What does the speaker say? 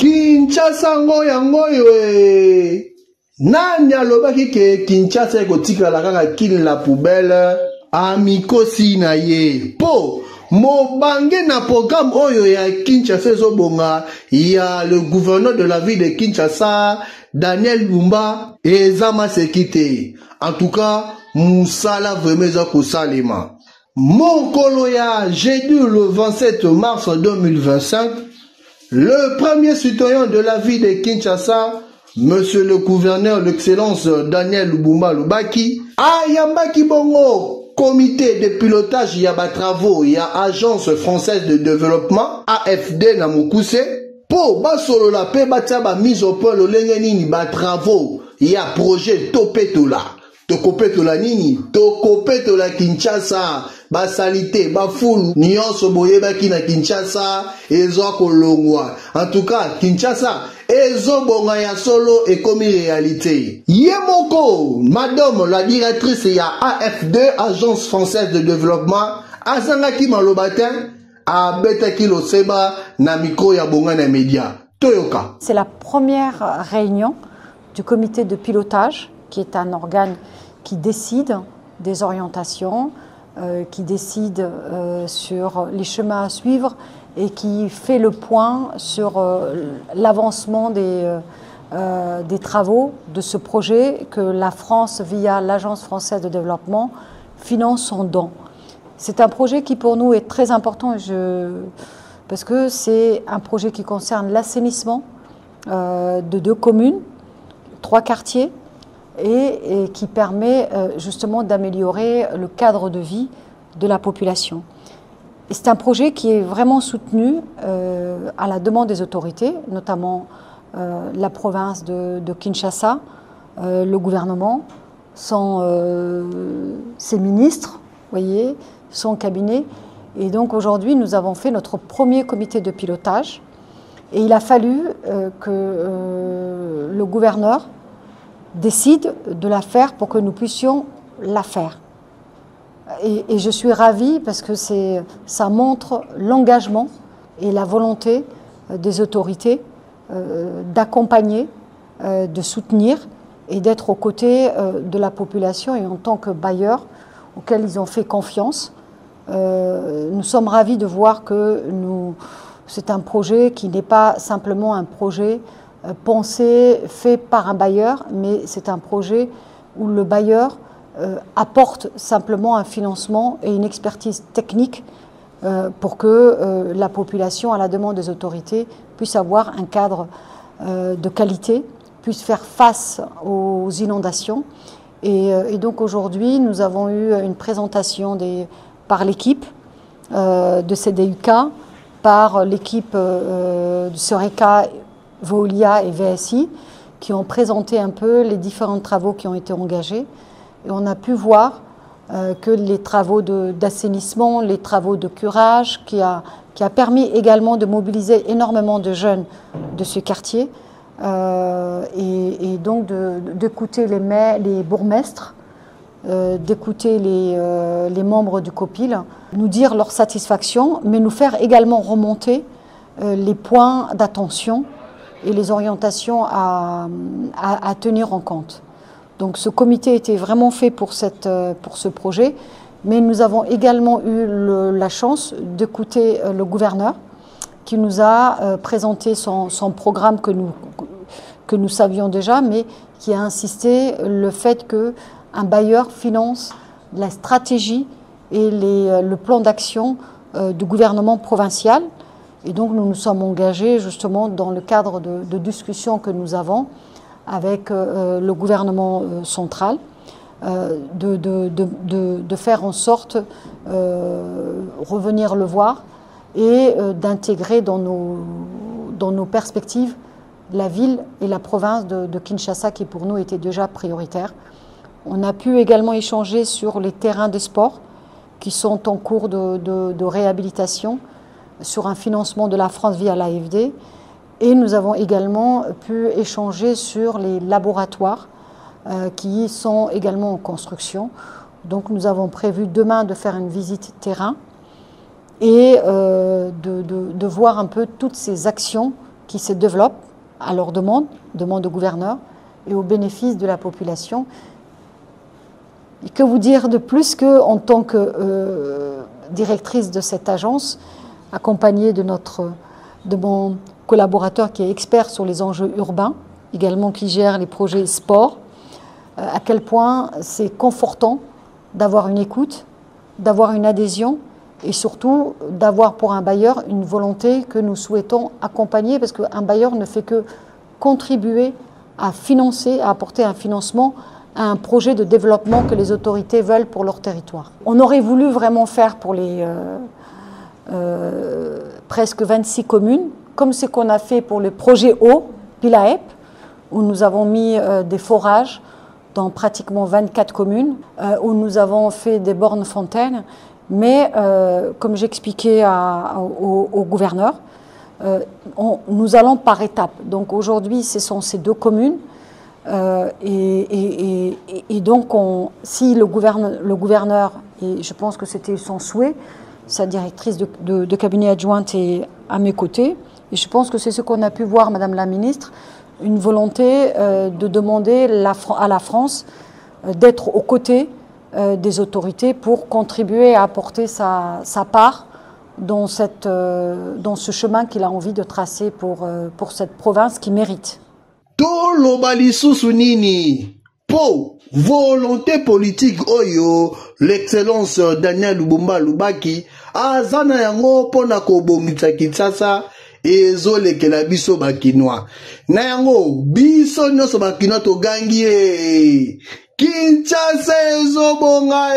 Kinshasa yango yoe. Nani alobaki ke Kinshasa ekotika la kaka kili la poubelle amikosi na ye. Po mobange na programme oyo ya Kinshasa ezobonga ya le gouverneur de la ville de Kinshasa Daniel Bumba ezama sekite. En tout cas, musala vraiment eza kosalema. Mokolo ya jeudi le 27 mars 2025, le premier citoyen de la ville de Kinshasa, Monsieur le gouverneur, l'excellence Daniel Bumba Lubaki, ayambaki bongo comité de pilotage yaba travaux ya agence française de développement AFD na Mokuse po basolo la pe batia ba mise au point lolenge nini ba travaux ya projet topetola tokopetola nini tokopetola Kinshasa ba salité ba fulu nyonso boyebaki na Kinshasa ezo kolongwa. En tout cas Kinshasa ezobonga ya solo et comme réalité. Yemoko, madame la directrice ya AF2, Agence Française de Développement, azangaki malobatin, abetaki lo seba na micro ya bonga na média. Toyoka. C'est la première réunion du comité de pilotage, qui est un organe qui décide des orientations, qui décide sur les chemins à suivre et qui fait le point sur l'avancement des travaux de ce projet que la France, via l'Agence française de développement, finance en dons. C'est un projet qui pour nous est très important parce que c'est un projet qui concerne l'assainissement de 2 communes, 3 quartiers, et qui permet justement d'améliorer le cadre de vie de la population. C'est un projet qui est vraiment soutenu à la demande des autorités, notamment la province de Kinshasa, le gouvernement, ses ministres, voyez, son cabinet. Et donc aujourd'hui, nous avons fait notre premier comité de pilotage. Et il a fallu que le gouverneur décide de la faire pour que nous puissions la faire. Et je suis ravie parce que ça montre l'engagement et la volonté des autorités d'accompagner, de soutenir et d'être aux côtés de la population et en tant que bailleurs auxquels ils ont fait confiance. Nous sommes ravis de voir que c'est un projet qui n'est pas simplement un projet pensé, fait par un bailleur, mais c'est un projet où le bailleur apporte simplement un financement et une expertise technique pour que la population, à la demande des autorités, puisse avoir un cadre de qualité, puisse faire face aux inondations. Et donc aujourd'hui, nous avons eu une présentation par l'équipe de CDUK, par l'équipe de Soreka, Veolia et VSI, qui ont présenté un peu les différents travaux qui ont été engagés. Et on a pu voir que les travaux d'assainissement, les travaux de curage, qui a permis également de mobiliser énormément de jeunes de ce quartier, et donc d'écouter les bourgmestres, d'écouter les membres du COPIL, nous dire leur satisfaction, mais nous faire également remonter les points d'attention et les orientations à tenir en compte. Donc ce comité était vraiment fait pour ce projet, mais nous avons également eu la chance d'écouter le gouverneur qui nous a présenté son programme que nous savions déjà, mais qui a insisté le fait qu'un bailleur finance la stratégie et le plan d'action du gouvernement provincial. Et donc nous nous sommes engagés justement dans le cadre de discussions que nous avons avec le gouvernement central, de faire en sorte revenir le voir et d'intégrer dans nos perspectives la ville et la province de Kinshasa qui pour nous était déjà prioritaire. On a pu également échanger sur les terrains de sport qui sont en cours de réhabilitation sur un financement de la France via l'AFD. Et nous avons également pu échanger sur les laboratoires qui sont également en construction. Donc nous avons prévu demain de faire une visite terrain et de voir un peu toutes ces actions qui se développent à leur demande au gouverneur et au bénéfice de la population. Et que vous dire de plus qu'en tant que directrice de cette agence, accompagnée de mon collaborateur qui est expert sur les enjeux urbains, également qui gère les projets sport, à quel point c'est confortant d'avoir une écoute, d'avoir une adhésion et surtout d'avoir pour un bailleur une volonté que nous souhaitons accompagner, parce qu'un bailleur ne fait que contribuer à financer, à apporter un financement à un projet de développement que les autorités veulent pour leur territoire. On aurait voulu vraiment faire pour les presque 26 communes, comme ce qu'on a fait pour le projet eau, Pilaep, où nous avons mis des forages dans pratiquement 24 communes, où nous avons fait des bornes fontaines, mais comme j'expliquais au gouverneur, nous allons par étapes. Donc aujourd'hui, ce sont ces 2 communes, et donc si le gouverneur, et je pense que c'était son souhait, sa directrice de cabinet adjointe est à mes côtés, et je pense que c'est ce qu'on a pu voir, Madame la Ministre, une volonté de demander à la France d'être aux côtés des autorités pour contribuer à apporter sa part dans ce chemin qu'il a envie de tracer pour cette province qui mérite. Toloba lisusu nini po volonté politique oyo l'excellence Daniel Lubumba Lubaki azana yango pona kobongisa Kinshasa ezolekela biso bakinois na yango biso nyonso bakinois togangi Kinshasa ezobonga